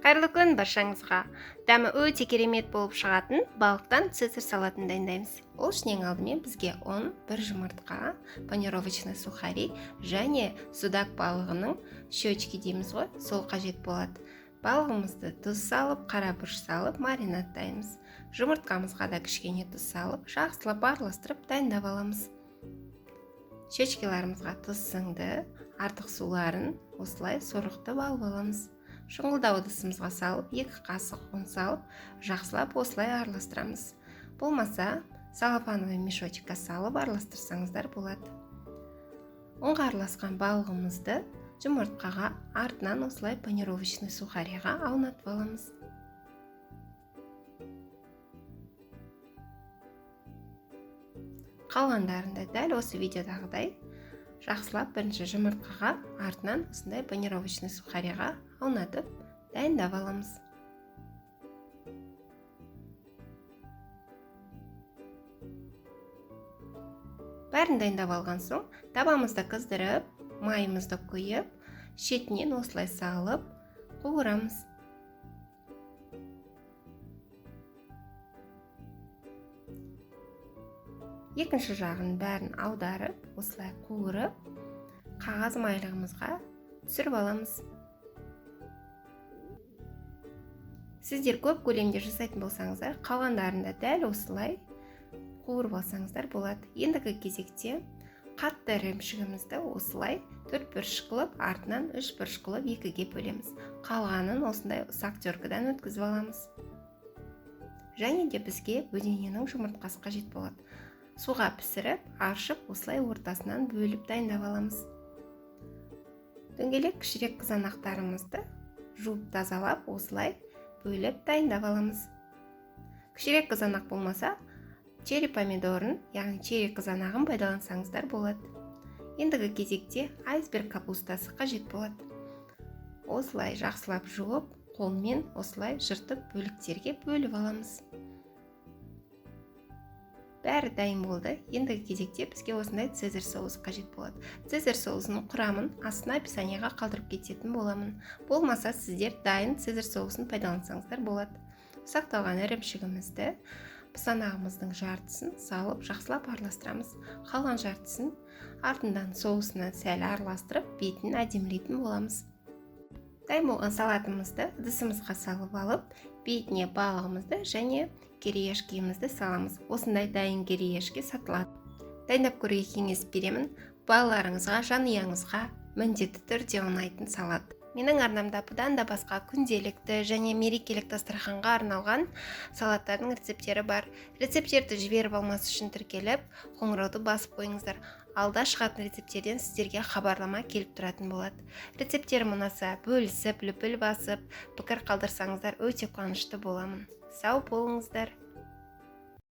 Қайырлы күн баршаңызға. Дәмі өте керемет болып шығатын балықтан цезарь салатын дайындаймыз. Ол үшін ең алдымен бізге ұн, бір жұмыртқа, панировочный сухари және судак балығының щечки дейміз ғой, сол қажет болады. Балығымызды тұз салып, қара бұрыш салып маринадтаймыз. Жұмыртқамызға да кішкене тұз салып, жақсылап араластырып дайындап аламыз. Щечкаларымызға тұз сіңді, артық суларын осылай сорғытып алып аламыз. Шұңғылдау ыдысымызға салып, 2 қасық ұн салып, жақсылап осылай араластырамыз. Болмаса, целлофановый мешочкқа салып араластырсаңыздар болады. Ұнға араласқан балығымызды жұмыртқаға, артынан осылай панировочный сухариға аунатып аламыз. Қалғандарында дәл осы видеодағыдай жақсылап бірінші жұмыртқаға, артынан осындай панировочный сухариға аунатып дайындап аламыз. Бәрін дайындап алған соң, табамызды қыздырып, майымызды құйып, шетінен осылай салып қуырамыз. Екінші жағын бәрін аударып, осылай қуырып, қағаз майлығымызға түсіріп аламыз. Сіздер көп көлемде жасайтын болсаңыздар, қалғандарында дәл осылай қуырып алсаңыздар болады. Ендігі кезекте қатты ірімшігімізді осылай 4 бұрыш қылып, артынан 3 бұрыш қылып 2-ге бөлеміз. Қалғанын осындай ұсақ теркадан өткізіп аламыз. Және де бізге бөдененің жұмыртқасы қажет болады. Суға пісіріп, аршып, осылай ортасынан бөліп дайындап аламыз. Дөңгелек кішірек қызанақтарымызды жуып тазалап, осылай бөліп дайындап аламыз. Кішірек қызанақ болмаса, черри помидорын, яғни черри қызанағын пайдалансаңыздар болады. Ендігі кезекте айсберг капустасы қажет болады. Осылай жақсылап жуып, қолмен осылай жыртып бөліктерге бөліп аламыз. Бәрі дайын болды. Ендігі кезекте бізге осындай цезарь соусы қажет болады. Цезарь соусының құрамын астына описаниеға қалдырып кететін боламын. Болмаса сіздер дайын цезарь соусын пайдалансаңыздар болады. Сақталған ірімшігімізді, пысанағымыздың жартысын салып, жақсылап араластырамыз. Қалған жартысын артынан соусына сәл араластырып, бетін әдемілейтін боламыз. Дайын болған салатымызды ыдысымызға салып алып, бетіне балығымызды және кириешкемізді саламыз. Осындай дайын кириешке сатылады. Дайындап көруге кеңес беремін. Балаларыңызға, жанұяңызға міндетті түрде ұнайтын салат. Менің арнамда бұдан да басқа күнделікті және мерекелік дастарханға арналған салаттардың рецептері бар. Рецептерді жіберіп алмас үшін тіркеліп, қоңырауды басып қойыңыздар. Алда шығатын рецептерден сіздерге хабарлама келіп тұратын болады. Рецептерім ұнаса, бөлісіп, лүпіл басып, пікір қалдырсаңыздар өте қуанышты боламын. Сау болыңыздар.